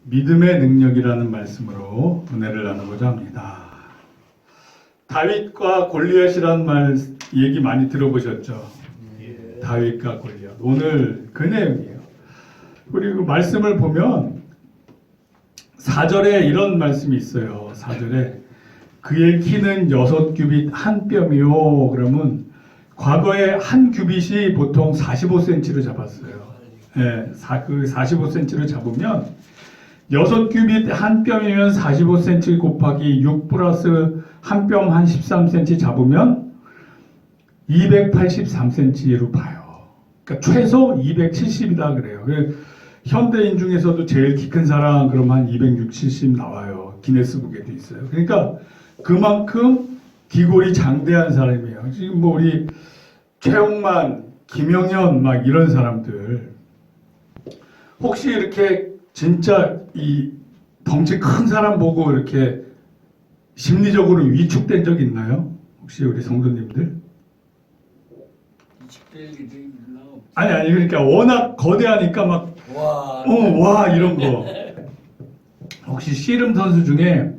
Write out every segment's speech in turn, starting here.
믿음의 능력이라는 말씀으로 은혜를 나누고자 합니다. 다윗과 골리앗이라는 말 얘기 많이 들어보셨죠? 다윗과 골리앗. 오늘 그 내용이에요. 그리고 말씀을 보면 4절에 이런 말씀이 있어요. 4절에 그의 키는 6규빗 한 뼘이요. 그러면 과거에 한 규빗이 보통 45cm로 잡았어요. 네, 그 45cm로 잡으면 6규빗 한 뼘이면 45cm 곱하기 6 플러스 한 뼘 한 13cm 잡으면 283cm로 봐요. 그러니까 최소 270이다 그래요. 현대인 중에서도 제일 키 큰 사람 그러면 한 260, 70 나와요. 기네스북에도 있어요. 그러니까 그만큼 기골이 장대한 사람이에요. 지금 뭐 우리 최홍만, 김영현 막 이런 사람들 혹시 이렇게 진짜 이 덩치 큰 사람 보고 이렇게 심리적으로 위축된 적 있나요? 혹시 우리 성도님들? 위축될 일이 있나? 아니 그러니까 워낙 거대하니까 막 와 이런 거. 혹시 씨름 선수 중에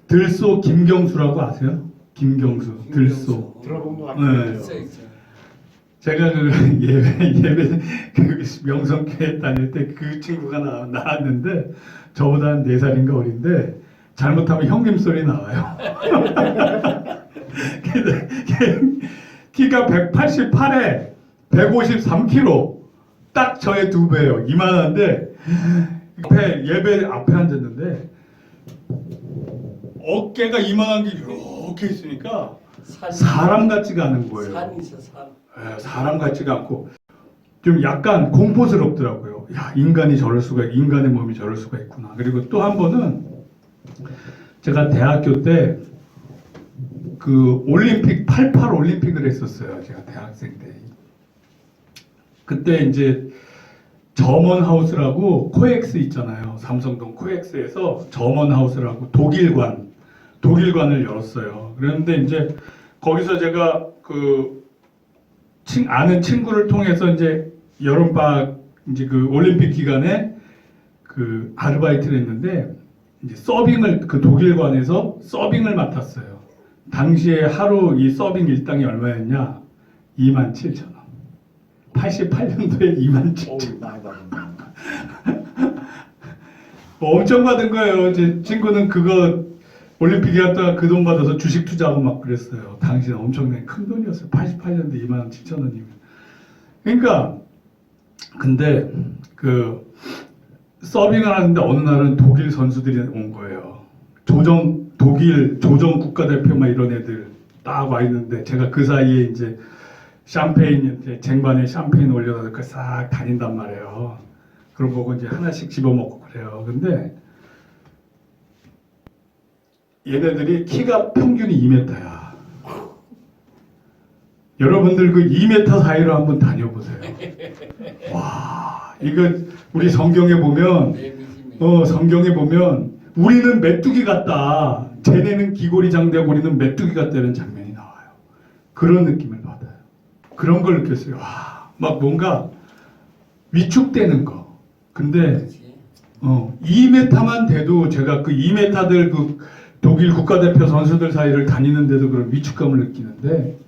들소 김경수라고 아세요? 김경수 들소. 들어본 것 네. 같아요. 있어. 제가 그 예배 그 명성교회 다닐 때 그 친구가 나왔는데 저보다 한 4살인가 어린데 잘못하면 형님 소리 나와요. 근데 키가 188에 153kg 딱 저의 2배예요. 이만한데 예배 앞에 앉았는데 어깨가 이만한 게 이렇게 있으니까 사람 같지가 않은 거예요. 산이 있어 산. 네, 사람 같지가 않고 좀 약간 공포스럽더라고요. 야, 인간의 몸이 저럴 수가 있구나. 그리고 또 한 번은 제가 대학교 때 그 올림픽 88 올림픽을 했었어요. 제가 대학생 때. 그때 이제 점원하우스라고 코엑스 있잖아요. 삼성동 코엑스에서 점원하우스라고 독일관을 열었어요. 그런데 이제 거기서 제가 아는 친구를 통해서 이제 여름방학 이제 그 올림픽 기간에 그 아르바이트를 했는데 이제 그 독일관에서 서빙을 맡았어요. 당시에 하루 이 서빙 일당이 얼마였냐? 27,000원. 88년도에 27,000원. 많이 받았네. 엄청 받은 거예요. 제 친구는 그거 올림픽에 갔다가 그 돈 받아서 주식 투자하고 막 그랬어요. 당시에 엄청나게 큰 돈이었어요. 88년도에 27,000원이면. 그러니까 근데 그 서빙을 하는데 어느 날은 독일 선수들이 온 거예요. 독일 조정 국가대표만 이런 애들 딱 와 있는데 제가 그 사이에 이제 쟁반에 샴페인 올려놓고 그 싹 다닌단 말이에요. 그런 거고 이제 하나씩 집어먹고 그래요. 근데 얘네들이 키가 평균이 2m야. 여러분들 그 2m 사이로 한번 다녀보세요. 와, 이거 우리 성경에 보면 성경에 보면 우리는 메뚜기 같다. 쟤네는 기골이 장대하고 우리는 메뚜기 같다는 장면이 나와요. 그런 느낌을 받아요. 그런 걸 느꼈어요. 와, 막 뭔가 위축되는 거. 근데 2m만 돼도 제가 그 2m들 그 독일 국가대표 선수들 사이를 다니는데도 그런 위축감을 느끼는데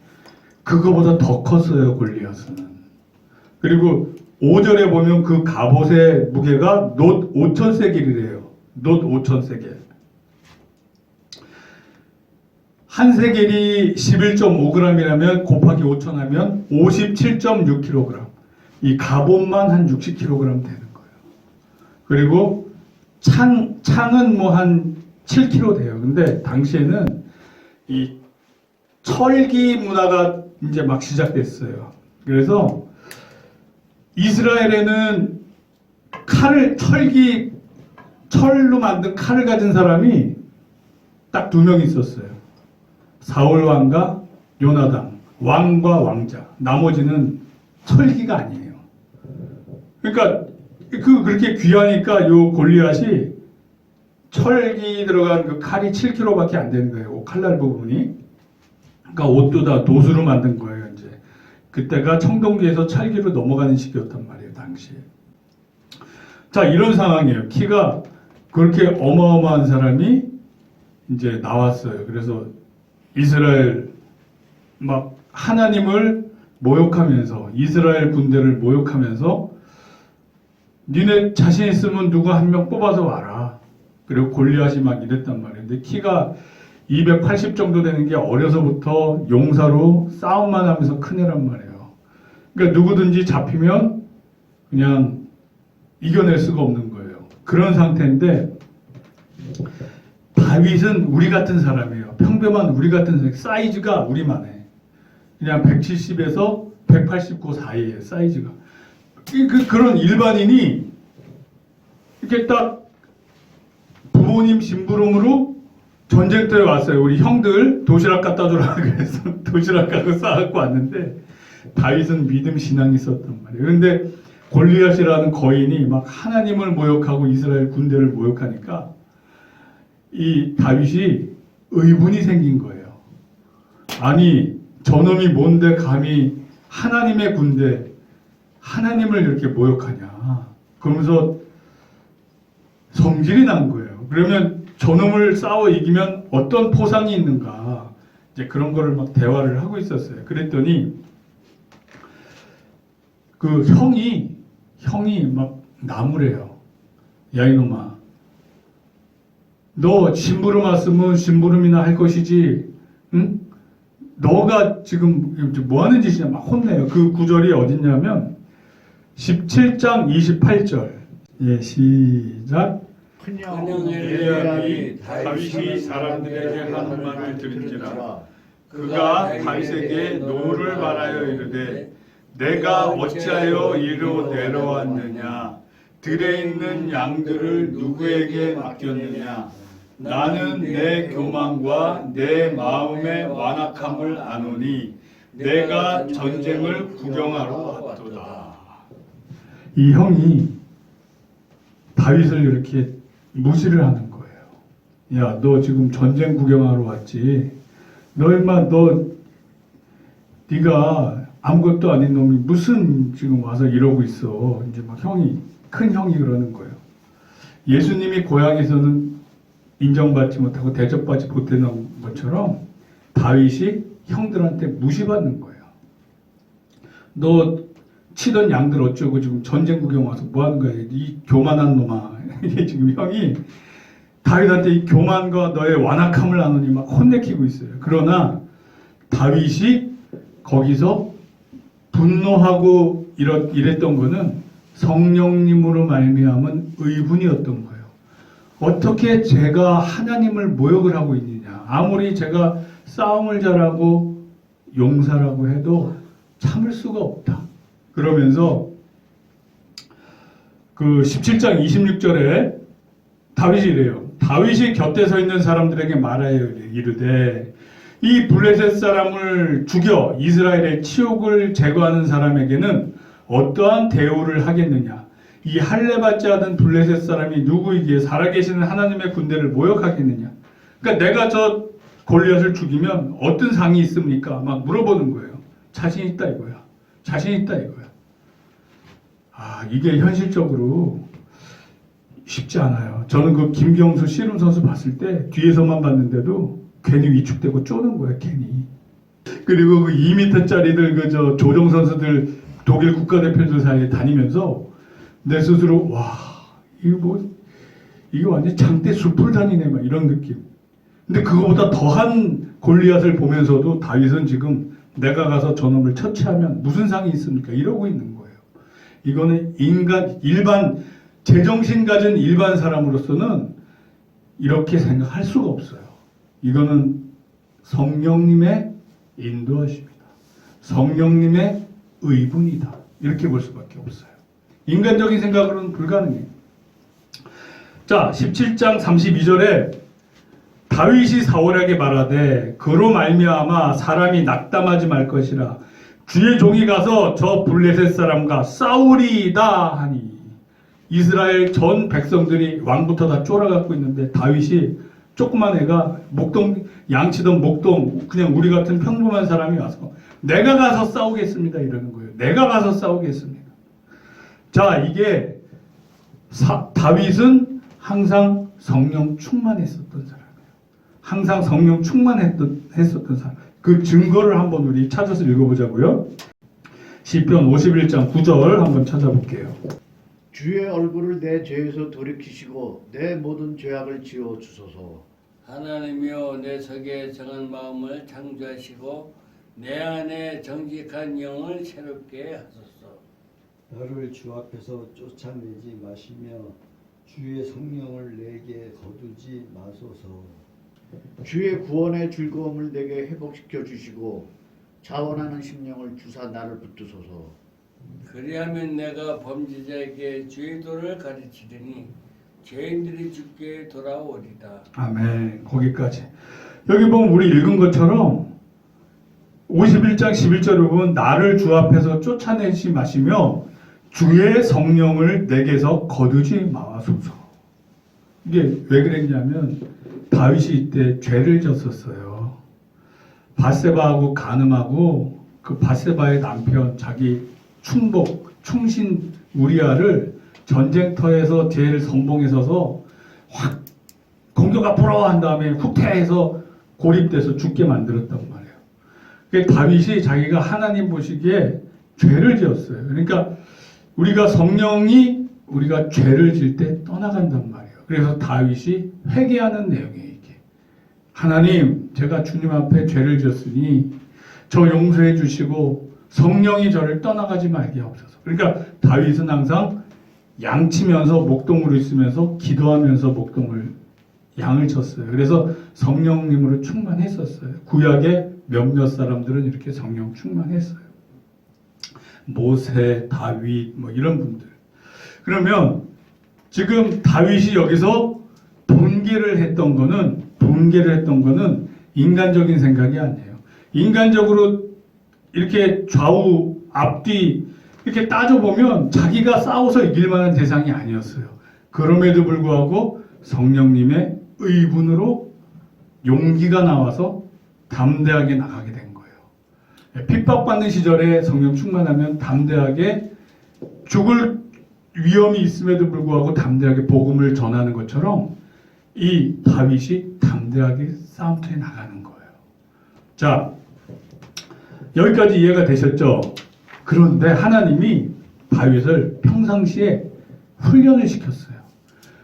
그거보다 더 컸어요. 골리앗은. 그리고 5절에 보면 그 갑옷의 무게가 놋 5,000세겔이래요. 놋 5,000세겔. 한 세겔이 11.5g이라면 곱하기 5,000 하면 57.6kg. 이 갑옷만 한 60kg 되는 거예요. 그리고 창은 뭐 한 7kg 돼요. 근데 당시에는 이 철기 문화가 이제 막 시작됐어요. 그래서 이스라엘에는 철로 만든 칼을 가진 사람이 딱 2명 있었어요. 사울 왕과 요나단, 왕과 왕자. 나머지는 철기가 아니에요. 그러니까 그렇게 귀하니까 요 골리앗이 철기 들어간 그 칼이 7kg밖에 안 되는 거예요. 칼날 부분이. 그러니까 옷도 다 놋으로 만든 거예요. 이제 그때가 청동기에서 철기로 넘어가는 시기였단 말이에요. 당시에. 자, 이런 상황이에요. 키가 그렇게 어마어마한 사람이 이제 나왔어요. 그래서 이스라엘 막 하나님을 모욕하면서 이스라엘 군대를 모욕하면서 니네 자신 있으면 누구 한 명 뽑아서 와라. 그리고 골리앗이 막 이랬단 말이에요. 근데 키가 280 정도 되는 게 어려서부터 용사로 싸움만 하면서 큰 애란 말이에요. 그러니까 누구든지 잡히면 그냥 이겨낼 수가 없는 거예요. 그런 상태인데 다윗은 우리 같은 사람이에요. 평범한 우리 같은 사람. 사이즈가 우리만 해. 그냥 170에서 189 사이에 사이즈가. 그런 일반인이 이렇게 딱 부모님 심부름으로 전쟁터에 왔어요. 우리 형들 도시락 갖다 주라 그래서 도시락 갖고 싸갖고 왔는데 다윗은 믿음 신앙이 있었단 말이에요. 그런데 골리앗이라는 거인이 막 하나님을 모욕하고 이스라엘 군대를 모욕하니까 이 다윗이 의분이 생긴 거예요. 아니 저놈이 뭔데 감히 하나님의 군대 하나님을 이렇게 모욕하냐. 그러면서 성질이 난 거예요. 그러면 저놈을 싸워 이기면 어떤 포상이 있는가. 이제 그런 거를 막 대화를 하고 있었어요. 그랬더니 그 형이 막 나무래요. 야 이놈아, 너 심부름 왔으면 심부름이나 할 것이지, 응? 너가 지금 뭐 하는 짓이냐 막 혼내요. 그 구절이 어딨냐면 17장 28절. 예, 시작. 엘리압이 다윗이 사람들에게 하는 말을 들은지라 그가 다윗에게 노를 말하여 이르되 내가 어찌하여 이리로 내려왔느냐 들에 있는 양들을 누구에게 맡겼느냐 나는 내 교만과 내 마음의 완악함을 아노니 내가 전쟁을 구경하러 왔도다. 이 형이 다윗을 이렇게 무시를 하는 거예요. 야, 너 지금 전쟁 구경하러 왔지? 너 임마 네가 아무것도 아닌 놈이 무슨 지금 와서 이러고 있어. 이제 막 큰 형이 그러는 거예요. 예수님이 고향에서는 인정받지 못하고 대접받지 못하는 것처럼 다윗이 형들한테 무시받는 거예요. 너 치던 양들 어쩌고 지금 전쟁 구경 와서 뭐 하는 거야? 이 교만한 놈아. 이게 지금 형이 다윗한테 이 교만과 너의 완악함을 아느니 막 혼내키고 있어요. 그러나 다윗이 거기서 분노하고 이랬던 거는 성령님으로 말미암은 의분이었던 거예요. 어떻게 제가 하나님을 모욕을 하고 있느냐. 아무리 제가 싸움을 잘하고 용사라고 해도 참을 수가 없다. 그러면서 그 17장 26절에 다윗이 이래요. 다윗이 곁에 서 있는 사람들에게 말하여 이르되 이 블레셋 사람을 죽여 이스라엘의 치욕을 제거하는 사람에게는 어떠한 대우를 하겠느냐. 이 할례받지 않은 블레셋 사람이 누구이기에 살아계시는 하나님의 군대를 모욕하겠느냐. 그러니까 내가 저 골리앗을 죽이면 어떤 상이 있습니까? 막 물어보는 거예요. 자신 있다 이거야. 자신 있다 이거야. 아, 이게 현실적으로 쉽지 않아요. 저는 그 김경수 씨름 선수 봤을 때 뒤에서만 봤는데도 괜히 위축되고 쪼는 거예요, 괜히. 그리고 그 2m짜리들 그 조정 선수들 독일 국가대표들 사이에 다니면서 내 스스로 와, 이게 완전 장대 숲을 다니네 막 이런 느낌. 근데 그거보다 더한 골리앗을 보면서도 다윗은 지금 내가 가서 저놈을 처치하면 무슨 상이 있습니까? 이러고 있는 거예요. 이거는 일반 제정신 가진 일반 사람으로서는 이렇게 생각할 수가 없어요. 이거는 성령님의 인도하십니다. 성령님의 의분이다. 이렇게 볼 수밖에 없어요. 인간적인 생각으로는 불가능해요. 자, 17장 32절에 다윗이 사울에게 말하되 그로 말미암아 사람이 낙담하지 말 것이라 주의 종이 가서 저 블레셋 사람과 싸우리이다 하니 이스라엘 전 백성들이 왕부터 다 쫄아갖고 있는데 다윗이 조그만 애가 양치던 목동 그냥 우리 같은 평범한 사람이 와서 내가 가서 싸우겠습니다 이러는 거예요. 내가 가서 싸우겠습니다. 자, 이게 다윗은 항상 성령 충만했었던 사람이에요. 항상 성령 충만했었던 사람. 그 증거를 한번 우리 찾아서 읽어보자고요. 시편 51장 9절 한번 찾아볼게요. 주의 얼굴을 내 죄에서 돌이키시고 내 모든 죄악을 지워 주소서. 하나님이여 내 속에 정한 마음을 창조하시고 내 안에 정직한 영을 새롭게 하소서. 나를 주 앞에서 쫓아내지 마시며 주의 성령을 내게 거두지 마소서. 주의 구원의 즐거움을 내게 회복시켜 주시고 자원하는 심령을 주사 나를 붙드소서. 그리하면 내가 범죄자에게 주의 도를 가르치리니 죄인들이 주께 돌아오리다. 아멘. 거기까지. 여기 보면 우리 읽은 것처럼 51장 11절에 보면 나를 주 앞에서 쫓아내지 마시며 주의 성령을 내게서 거두지 마소서. 이게 왜 그랬냐면 다윗이 이때 죄를 졌었어요. 밧세바하고 간음하고 그 밧세바의 남편 자기 충신 우리아를 전쟁터에서 죄를 선봉에 서서 확 공격 앞으로 한 다음에 후퇴해서 고립돼서 죽게 만들었단 말이에요. 그러니까 다윗이 자기가 하나님 보시기에 죄를 지었어요. 그러니까 우리가 성령이 우리가 죄를 질 때 떠나간단 말이에요. 그래서 다윗이 회개하는 내용이에요. 이게 하나님, 제가 주님 앞에 죄를 지었으니 저 용서해 주시고 성령이 저를 떠나가지 말게 하옵소서. 그러니까 다윗은 항상 양치면서 목동으로 있으면서 기도하면서 양을 쳤어요. 그래서 성령님으로 충만했었어요. 구약의 몇몇 사람들은 이렇게 성령 충만했어요. 모세, 다윗 뭐 이런 분들. 그러면 지금 다윗이 여기서 분개를 했던 거는 인간적인 생각이 아니에요. 인간적으로 이렇게 좌우 앞뒤 이렇게 따져보면 자기가 싸워서 이길 만한 대상이 아니었어요. 그럼에도 불구하고 성령님의 의분으로 용기가 나와서 담대하게 나가게 된 거예요. 핍박받는 시절에 성령 충만하면 담대하게 죽을 위험이 있음에도 불구하고 담대하게 복음을 전하는 것처럼 이 다윗이 담대하게 싸움터에 나가는 거예요. 자, 여기까지 이해가 되셨죠? 그런데 하나님이 다윗을 평상시에 훈련을 시켰어요.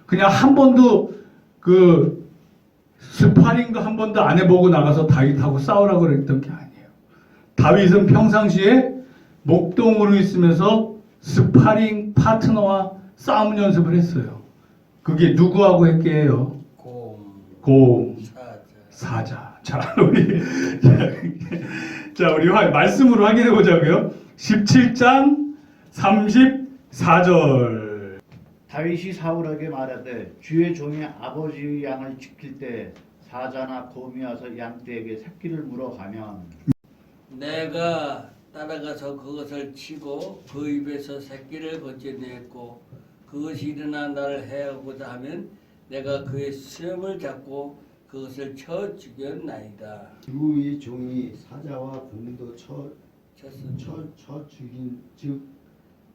그냥 한 번도 그 스파링도 한 번도 안 해보고 나가서 다윗하고 싸우라고 그랬던 게 아니에요. 다윗은 평상시에 목동으로 있으면서 스파링 파트너와 싸움 연습을 했어요. 그게 누구하고 했게요? 곰, 사자. 자, 우리 말씀으로 확인해 보자고요. 17장 34절. 다윗이 사울에게 말하되 주의 종이 아버지의 양을 지킬 때 사자나 곰이 와서 양떼에게 새끼를 물어가면 내가 따라가서 그것을 치고 그 입에서 새끼를 건져내었고 그것이 일어나 나를 해하고자 하면 내가 그의 수염을 잡고 그것을 쳐 죽였나이다. 주의 종이 사자와 곰도 쳐 죽인 즉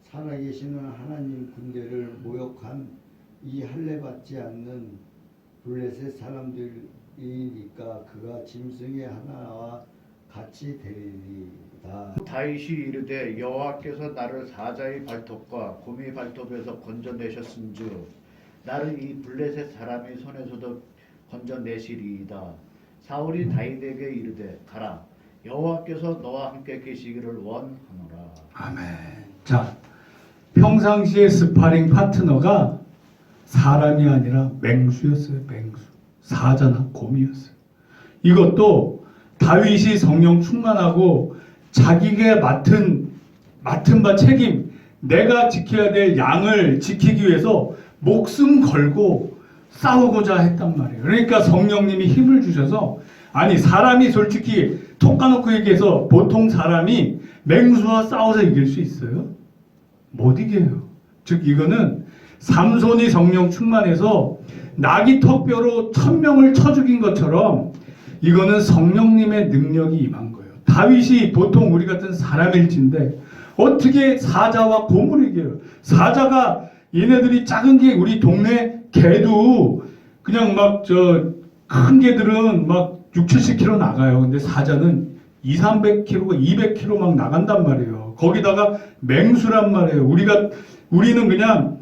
살아계시는 하나님 군대를 모욕한 이 할례받지 않는 블레셋 사람들이니까 그가 짐승의 하나와 같이 되리이다. 다윗이 이르되 여호와께서 나를 사자의 발톱과 곰의 발톱에서 건져내셨은즉 나를 이 블레셋 사람의 손에서도 건져내시리이다. 사울이 다윗에게 이르되 가라 여호와께서 너와 함께 계시기를 원하노라. 아멘. 자, 평상시에 스파링 파트너가 사람이 아니라 맹수였어요. 맹수. 사자나 곰이었어요. 이것도 다윗이 성령 충만하고 자기가 맡은 바 책임, 내가 지켜야 될 양을 지키기 위해서 목숨 걸고 싸우고자 했단 말이에요. 그러니까 성령님이 힘을 주셔서, 아니 사람이 솔직히 톡 까놓고 얘기해서 보통 사람이 맹수와 싸워서 이길 수 있어요? 못 이겨요. 즉 이거는 삼손이 성령 충만해서 나귀 턱뼈로 1000명을 쳐 죽인 것처럼 이거는 성령님의 능력이 임한 거예요. 다윗이 보통 우리 같은 사람일진데 어떻게 사자와 곰을 이겨요? 사자가 얘네들이 작은 게 우리 동네 개도 그냥 막 큰 개들은 막 6, 70kg 나가요. 근데 사자는 2, 300kg, 200kg 막 나간단 말이에요. 거기다가 맹수란 말이에요. 우리는 그냥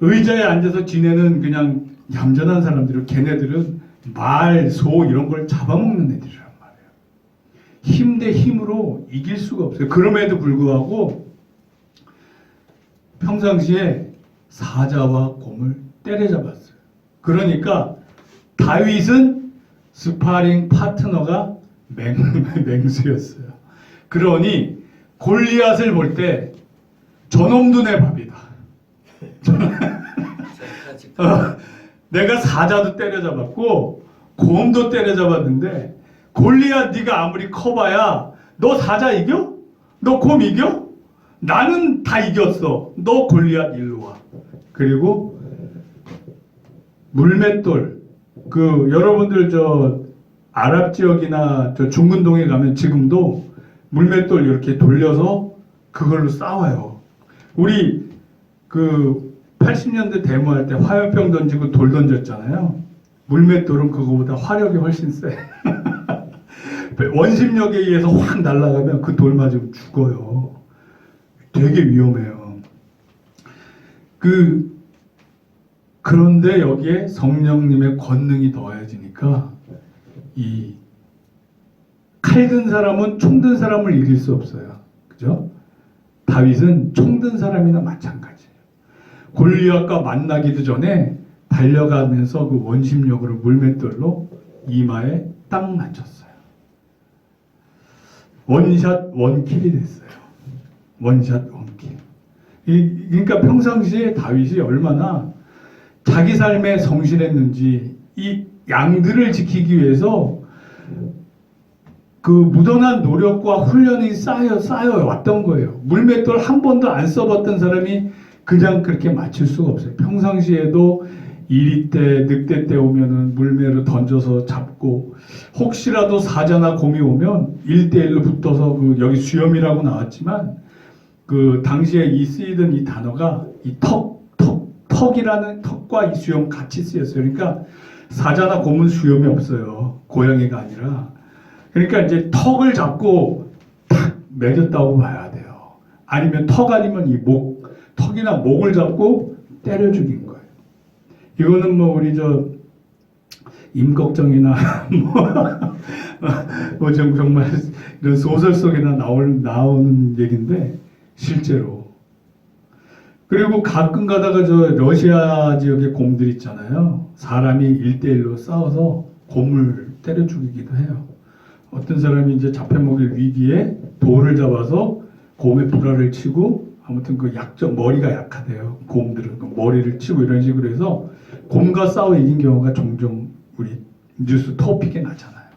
의자에 앉아서 지내는 그냥 얌전한 사람들이고 걔네들은 말, 소 이런 걸 잡아먹는 애들이란 말이에요. 힘 대 힘으로 이길 수가 없어요. 그럼에도 불구하고 평상시에 사자와 곰을 때려잡았어요. 그러니까 다윗은 스파링 파트너가 맹수였어요. 그러니 골리앗을 볼 때 저놈도 내 밥이다. 내가 사자도 때려잡았고 곰도 때려잡았는데 골리앗 네가 아무리 커봐야 너 사자 이겨? 너 곰 이겨? 나는 다 이겼어. 너 골리앗 일로 와. 그리고 물맷돌 여러분들 아랍 지역이나 중근동에 가면 지금도 물맷돌 이렇게 돌려서 그걸로 싸워요. 우리 80년대 데모할 때 화염병 던지고 돌 던졌잖아요. 물맷돌은 그거보다 화력이 훨씬 세. 원심력에 의해서 확 날아가면 그 돌 맞으면 죽어요. 되게 위험해요. 그런데 여기에 성령님의 권능이 더해지니까 이 칼 든 사람은 총 든 사람을 이길 수 없어요. 그죠? 다윗은 총 든 사람이나 마찬가지예요. 골리앗과 만나기도 전에 달려가면서 그 원심력으로 물맷돌로 이마에 딱 맞췄어요. 원샷 원킬이 됐어요. 원샷 원킬. 그러니까 평상시에 다윗이 얼마나 자기 삶에 성실했는지 이 양들을 지키기 위해서 그 무던한 노력과 훈련이 쌓여 왔던 거예요. 물맷돌 한 번도 안 써봤던 사람이 그냥 그렇게 맞출 수가 없어요. 평상시에도 이리 때, 늑대 때 오면은 물매로 던져서 잡고 혹시라도 사자나 곰이 오면 1대1로 붙어서 여기 수염이라고 나왔지만 당시에 이 쓰이던 이 단어가 이 턱이라는 턱과 이 수염 같이 쓰였어요. 그러니까 사자나 곰은 수염이 없어요. 고양이가 아니라. 그러니까 이제 턱을 잡고 탁 매졌다고 봐야 돼요. 아니면 턱 아니면 이 턱이나 목을 잡고 때려 죽인 거예요. 이거는 우리 임꺽정이나 정말 이런 소설 속에나 나오는 얘기인데 실제로. 그리고 가끔 가다가 러시아 지역의 곰들 있잖아요. 사람이 1대1로 싸워서 곰을 때려 죽이기도 해요. 어떤 사람이 이제 잡혀먹을 위기에 돌을 잡아서 곰의 불알을 치고 아무튼 머리가 약하대요. 곰들은 머리를 치고 이런 식으로 해서 곰과 싸워 이긴 경우가 종종 우리 뉴스 토픽에 나잖아요.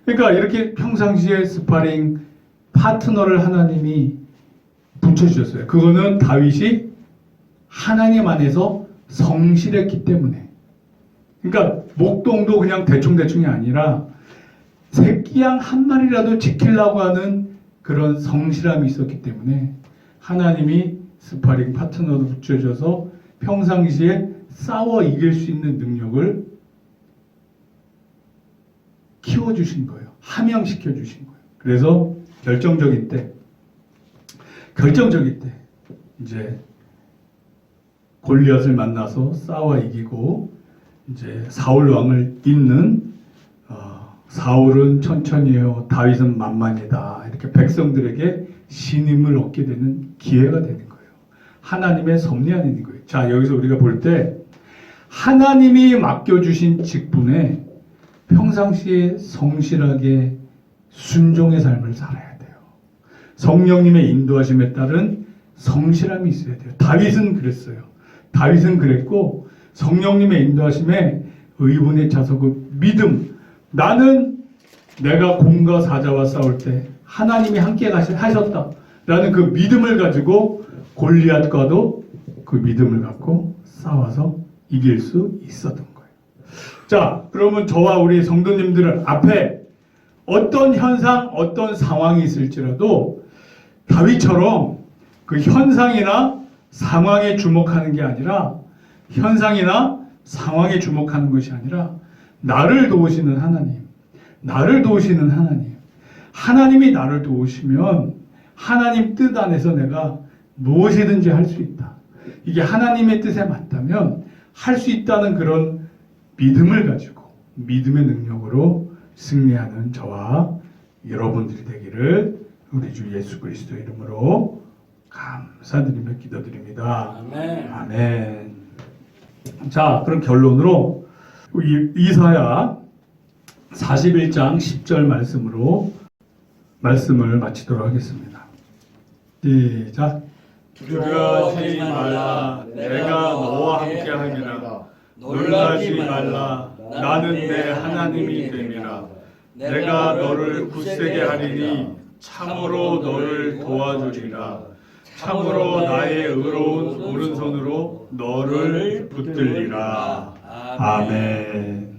그러니까 이렇게 평상시에 스파링 파트너를 하나님이 붙여주셨어요. 그거는 다윗이 하나님 안에서 성실했기 때문에. 그러니까 목동도 그냥 대충대충이 아니라 새끼양 한 마리라도 지키려고 하는 그런 성실함이 있었기 때문에 하나님이 스파링 파트너도 붙여줘서 평상시에 싸워 이길 수 있는 능력을 키워주신 거예요. 함양시켜 주신 거예요. 그래서 결정적일 때 이제 골리앗을 만나서 싸워 이기고 이제 사울 왕을 잇는 사울은 천천히 해요. 다윗은 만만이다. 이렇게 백성들에게 신임을 얻게 되는 기회가 되는 거예요. 하나님의 섭리 안에 있는 거예요. 자, 여기서 우리가 볼 때 하나님이 맡겨주신 직분에 평상시에 성실하게 순종의 삶을 살아야 돼요. 성령님의 인도하심에 따른 성실함이 있어야 돼요. 다윗은 그랬어요. 다윗은 그랬고 성령님의 인도하심에 의분에 차서 믿음, 나는 내가 곰과 사자와 싸울 때 하나님이 함께 하셨다라는 그 믿음을 가지고 골리앗과도 그 믿음을 갖고 싸워서 이길 수 있었던 거예요. 자, 그러면 저와 우리 성도님들 앞에 어떤 현상, 어떤 상황이 있을지라도 다윗처럼 그 현상이나 상황에 주목하는 게 아니라 현상이나 상황에 주목하는 것이 아니라 나를 도우시는 하나님, 나를 도우시는 하나님, 하나님이 나를 도우시면 하나님 뜻 안에서 내가 무엇이든지 할 수 있다. 이게 하나님의 뜻에 맞다면 할 수 있다는 그런 믿음을 가지고 믿음의 능력으로 승리하는 저와 여러분들이 되기를 우리 주 예수 그리스도 이름으로 감사드리며 기도드립니다. 아멘. 아멘. 자, 그럼 결론으로 이사야 41장 10절 말씀으로 말씀을 마치도록 하겠습니다. 시작. 두려워하지 말라. 내가 너와 함께 함이라. 놀라지 말라. 나는 내 하나님이 됨이라. 내가 너를 굳세게 하리니 참으로 너를 도와주리라. 참으로 나의 의로운 오른손으로 너를 붙들리라. 아멘.